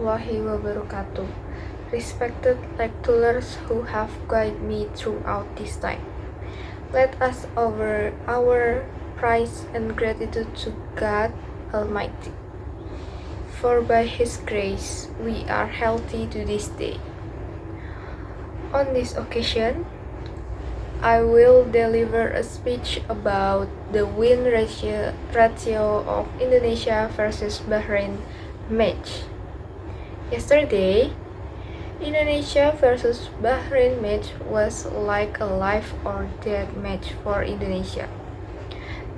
warahmatullahi wabarakatuh. Respected lecturers who have guided me throughout this time. Let us offer our praise and gratitude to God Almighty. For by His grace we are healthy to this day. On this occasion, I will deliver a speech about the win ratio of Indonesia versus Bahrain match. Yesterday, Indonesia versus Bahrain match was like a life or death match for Indonesia.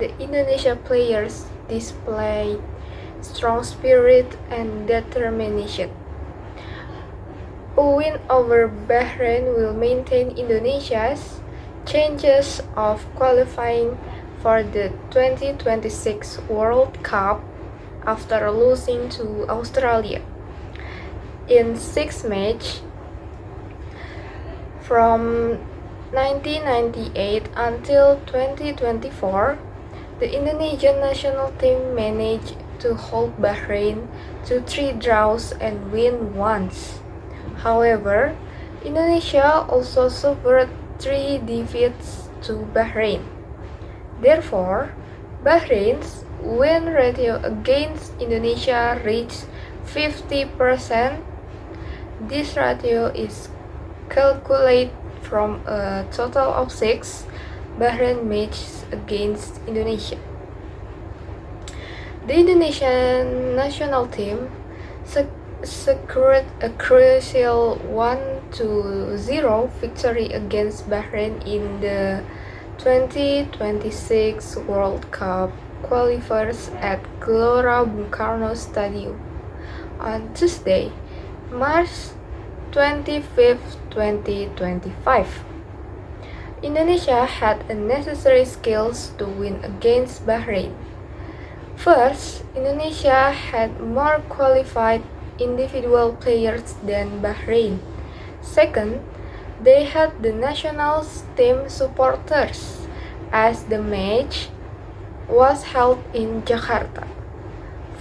The Indonesia players displayed strong spirit and determination. A win over Bahrain will maintain Indonesia's chances of qualifying for the 2026 World Cup after losing to Australia. In 6 matches from 1998 until 2024, the Indonesian national team managed to hold Bahrain to 3 draws and win once. However, Indonesia also suffered 3 defeats to Bahrain. Therefore, Bahrain's win ratio against Indonesia reached 50%. This ratio is calculated from a total of 6 Bahrain matches against Indonesia. The Indonesian national team secured a crucial 1-0 victory against Bahrain in the 2026 World Cup qualifiers at Gelora Bung Karno Stadium on Tuesday, March 25, 2025. Indonesia had the necessary skills to win against Bahrain. First, Indonesia had more qualified individual players than Bahrain. Second, they had the national team supporters, as the match was held in Jakarta.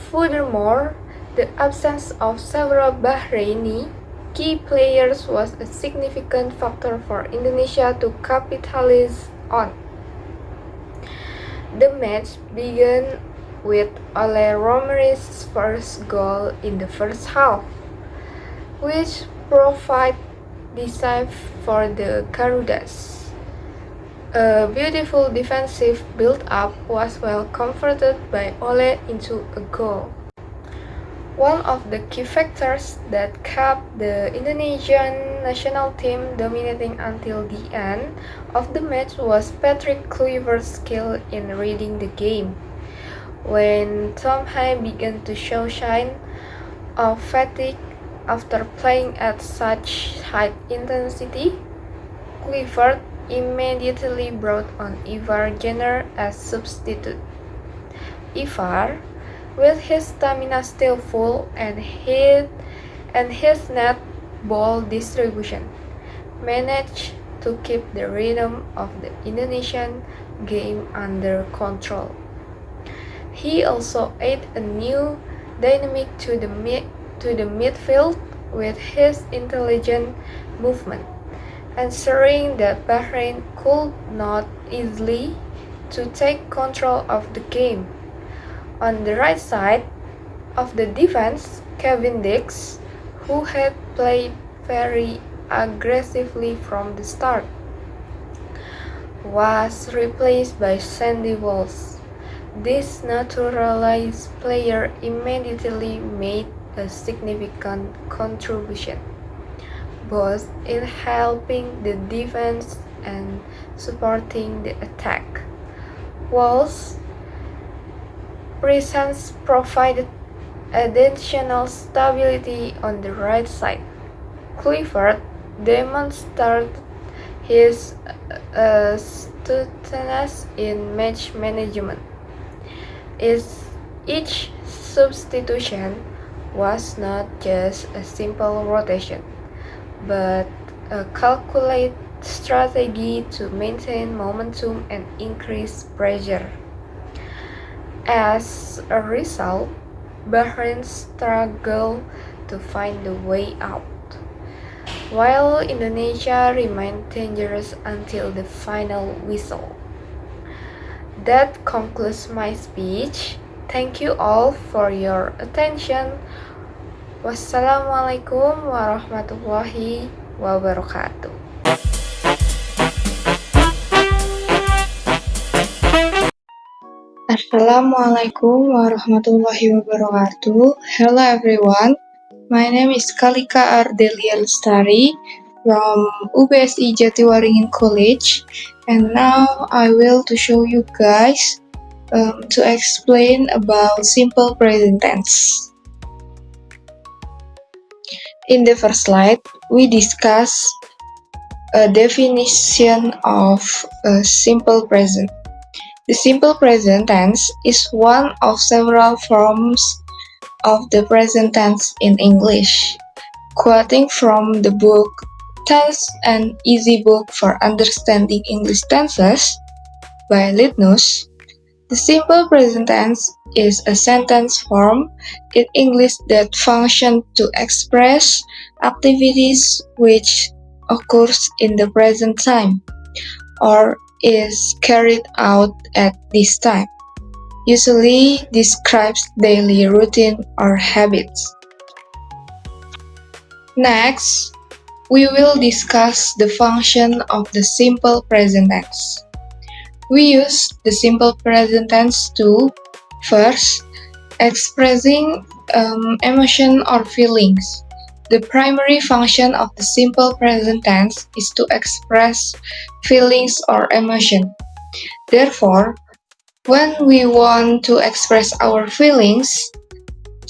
Furthermore, the absence of several Bahraini key players was a significant factor for Indonesia to capitalize on. The match began with Ole Romero's first goal in the first half, which provided decisive for the Garudas. A beautiful defensive build-up was well converted by Ole into a goal. One of the key factors that kept the Indonesian national team dominating until the end of the match was Patrick Kluivert's skill in reading the game. When Tom Hay began to show signs of fatigue after playing at such high intensity, Kluivert immediately brought on Ivar Jenner as substitute. Ivar, with his stamina still full and his net ball distribution, managed to keep the rhythm of the Indonesian game under control. He also added a new dynamic to the midfield with his intelligent movement, ensuring that Bahrain could not easily to take control of the game. On the right side of the defense, Kevin Dix, who had played very aggressively from the start, was replaced by Sandy Walsh. This naturalized player immediately made a significant contribution, both in helping the defense and supporting the attack. Walsh's presence provided additional stability on the right side. Kluivert demonstrated his astuteness in match management. Each substitution was not just a simple rotation, but a calculated strategy to maintain momentum and increase pressure. As a result, Bahrain struggled to to find the way out, while Indonesia remained dangerous until the final whistle. That concludes my speech. Thank you all for your attention. Wassalamualaikum warahmatullahi wabarakatuh. Assalamualaikum warahmatullahi wabarakatuh. Hello everyone. My name is Kalika Ardelia Lestari from UBSI Jatiwaringin College, and now I will to show you guys to explain about simple present tense. In the first slide, we discuss a definition of a simple present. The simple present tense is one of several forms of the present tense in English. Quoting from the book Tense and Easy Book for Understanding English Tenses by Litnus, the simple present tense is a sentence form in English that functions to express activities which occurs in the present time or is carried out at this time. Usually describes daily routine or habits. Next, we will discuss the function of the simple present tense. We use the simple present tense to, first, expressing emotion or feelings. The primary function of the simple present tense is to express feelings or emotion. Therefore, when we want to express our feelings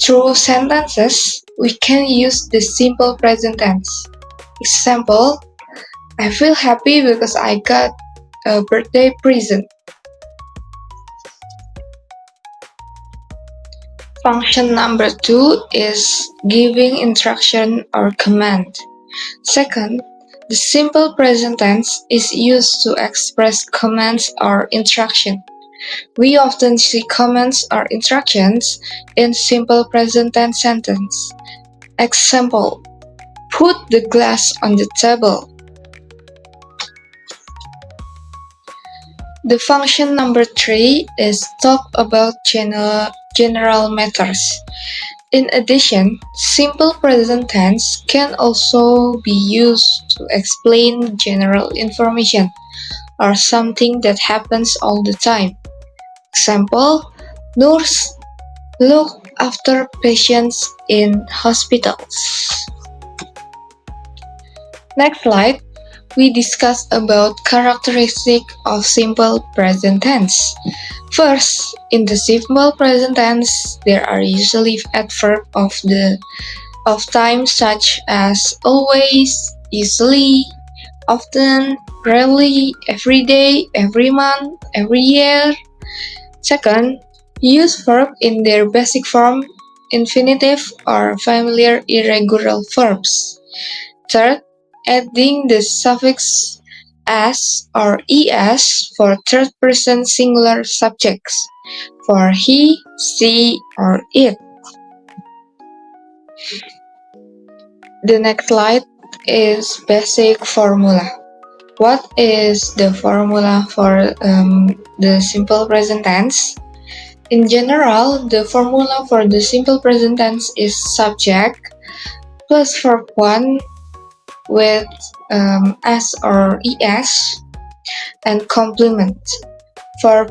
through sentences, we can use the simple present tense. Example, I feel happy because I got a birthday present. Function number 2 is giving instruction or command. Second, the simple present tense is used to express commands or instruction. We often see commands or instructions in simple present tense sentence. Example, put the glass on the table. The function number 3 is talk about general matters. In addition, simple present tense can also be used to explain general information or something that happens all the time. Example, nurse look after patients in hospitals. Next slide, we discuss about characteristic of simple present tense. First, in the simple present tense, there are usually adverbs of time such as always, usually, often, rarely, every day, every month, every year. Second, use verb in their basic form, infinitive or familiar irregular verbs. Third, adding the suffix s or es for third-person singular subjects, for he, she, or it. The next slide is basic formula. What is the formula for the simple present tense? In general, the formula for the simple present tense is subject plus verb 1 with s or es and complement for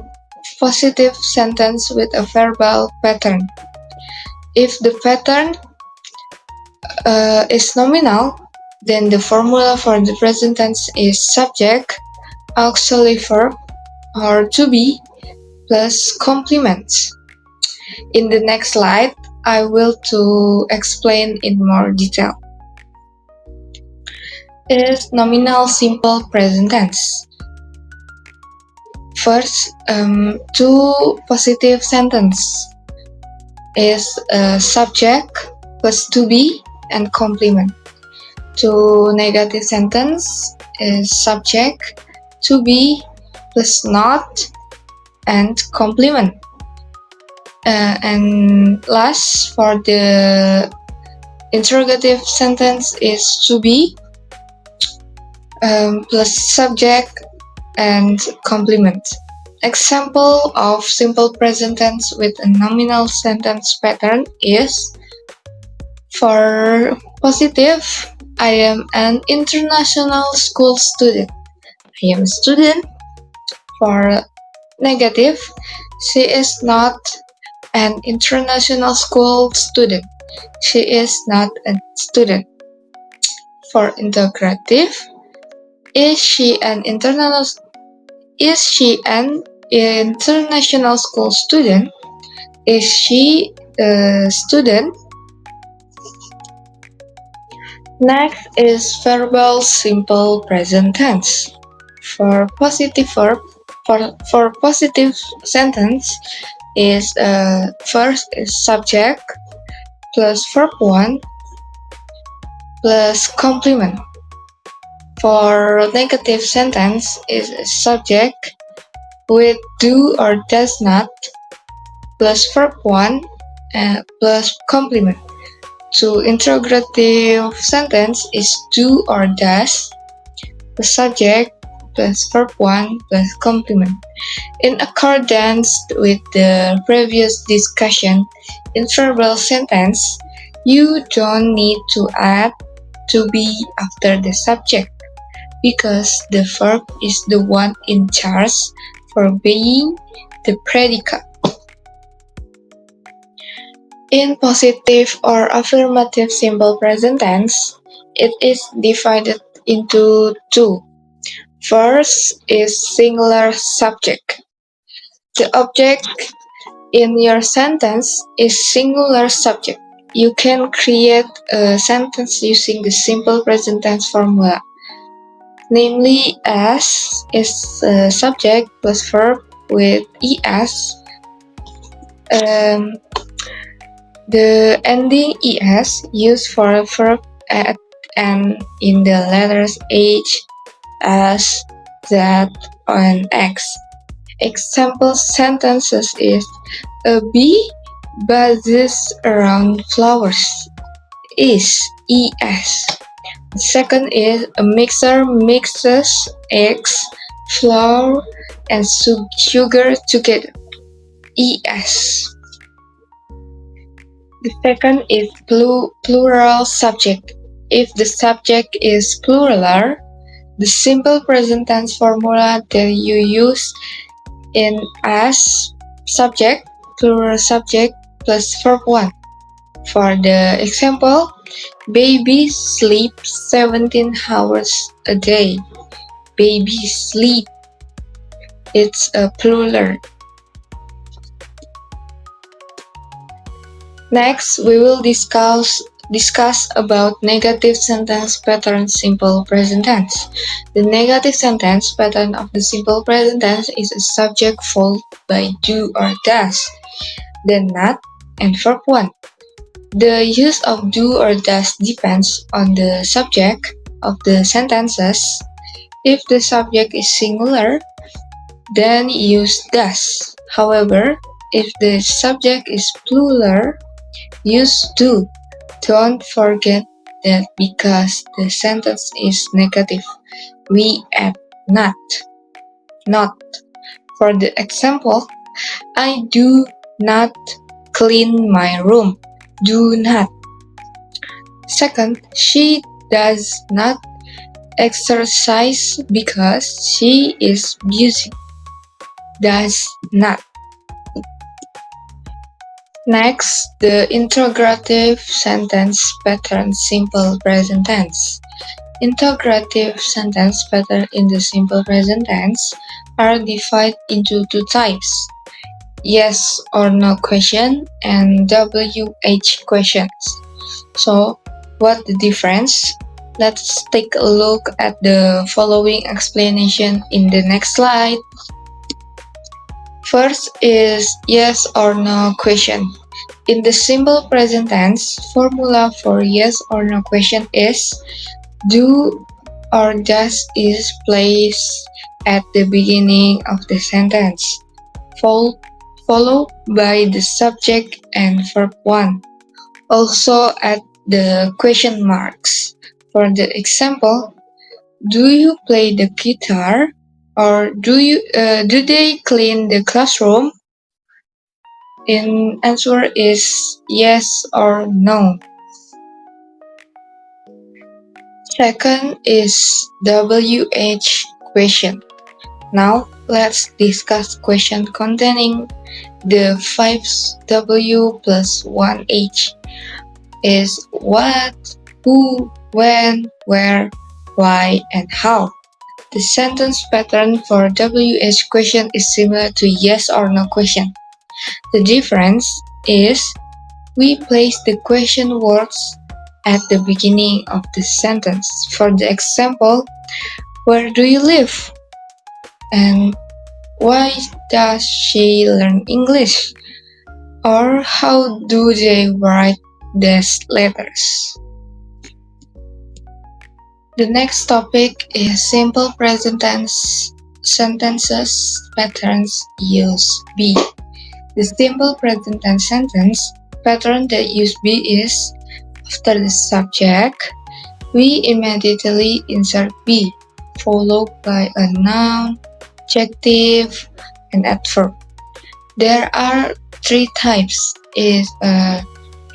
positive sentence with a verbal pattern. If the pattern is nominal, then the formula for the present tense is subject, auxiliary verb, or to be, plus complements. In the next slide, I will to explain in more detail. Is nominal simple present tense. First, two positive sentence is subject plus to be and complement. Two negative sentence is subject, to be plus not and complement. And last, for the interrogative sentence is to be plus subject and complement. Example of simple present tense with a nominal sentence pattern is, for positive, I am an international school student. I am a student. For negative, she is not an international school student. She is not a student. For integrative, is she an international school student? Is she a student? Next is verbal simple present tense. For positive verb, for positive sentence is first is subject plus verb 1 plus complement. For negative sentence is subject with do or does not plus verb 1 plus complement. To interrogative sentence is do or does the subject plus verb 1 plus complement. In accordance with the previous discussion, in verbal sentence, you don't need to add to be after the subject because the verb is the one in charge for being the predicate. In positive or affirmative simple present tense, it is divided into two. First is singular subject. The object in your sentence is singular subject. You can create a sentence using the simple present tense formula. Namely, as is subject plus verb with es. The ending es used for a verb at and in the letters h, s, z, and x. Example sentences is a bee buzzes around flowers is es. Second is a mixer mixes eggs, flour, and sugar together es. The second is plural subject. If the subject is plural, the simple present tense formula that you use in as subject, plural subject plus verb 1. For the example, baby sleeps 17 hours a day. Baby sleep. It's a plural. Next, we will discuss about negative sentence pattern simple present tense. The negative sentence pattern of the simple present tense is a subject followed by do or does, then not, and verb 1. The use of do or does depends on the subject of the sentences. If the subject is singular, then use does. However, if the subject is plural, use do. Don't forget that because the sentence is negative, we add not. Not. For the example, I do not clean my room. Do not. Second, she does not exercise because she is busy. Does not. Next, the interrogative sentence pattern simple present tense. Interrogative sentence pattern in the simple present tense are divided into two types: yes or no question and WH questions. So, what the difference? Let's take a look at the following explanation in the next slide. First is yes or no question. In the simple present tense, formula for yes or no question is do or does is placed at the beginning of the sentence, followed by the subject and verb 1. Also at the question marks. For the example, do you play the guitar or do they clean the classroom? In answer is yes or no. Second is WH question. Now let's discuss question containing the 5W plus 1H is what, who, when, where, why, and how. The sentence pattern for WH question is similar to yes or no question. The difference is we place the question words at the beginning of the sentence. For the example, where do you live? And why does she learn English? Or how do they write these letters? The next topic is simple present tense sentences patterns use be. The simple present tense sentence pattern that use be is after the subject, we immediately insert be, followed by a noun, adjective, and adverb. There are three types: is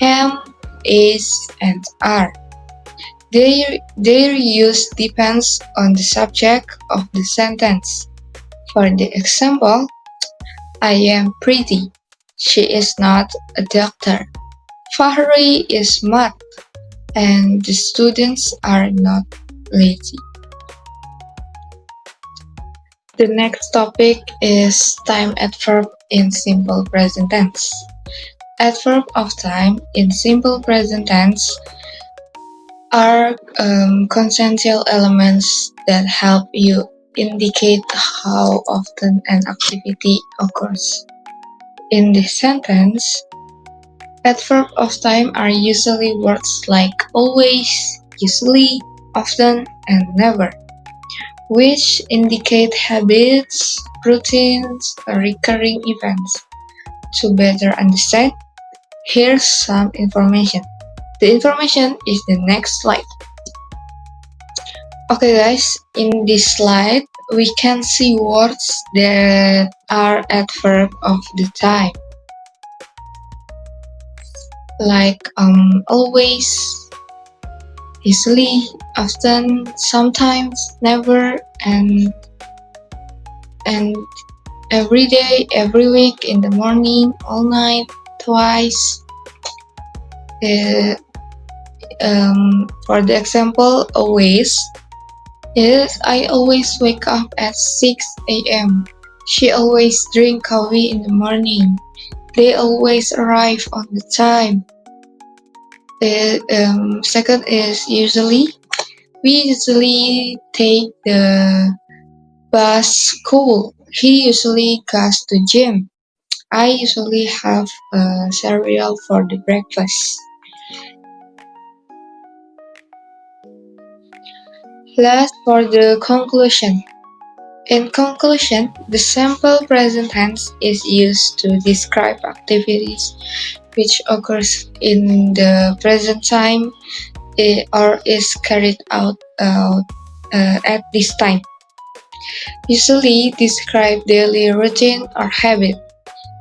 am, is, and are. Their use depends on the subject of the sentence. For the example, I am pretty. She is not a doctor. Fahri is smart, and the students are not lazy. The next topic is time adverb in simple present tense. Adverb of time in simple present tense are consensual elements that help you indicate how often an activity occurs. In this sentence, adverb of time are usually words like always, usually, often, and never, which indicate habits, routines, or recurring events. To better understand, here's some information. The information is the next slide. Okay guys, in this slide, we can see words that are adverb of the time. Like always, usually, often, sometimes, never, and every day, every week, in the morning, all night, twice. For the example, always is I always wake up at 6 a.m. She always drink coffee in the morning. They always arrive on the time. The second is usually. We usually take the bus school. He usually goes to gym. I usually have cereal for the breakfast. Last, for the conclusion. In conclusion, the simple present tense is used to describe activities which occurs in the present time or is carried out at this time. Usually describe daily routine or habit.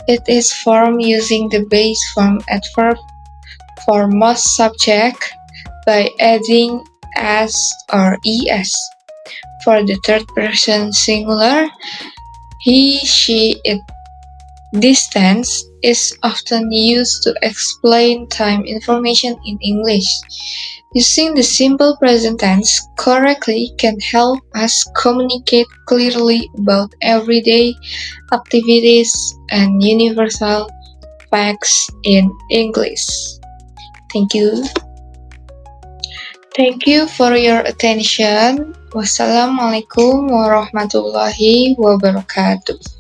It is formed using the base form adverb for most subject by adding s or es. For the third person singular, he, she, it. This tense is often used to explain time information in English. Using the simple present tense correctly can help us communicate clearly about everyday activities and universal facts in English. Thank you. Thank you for your attention. Wassalamualaikum warahmatullahi wabarakatuh.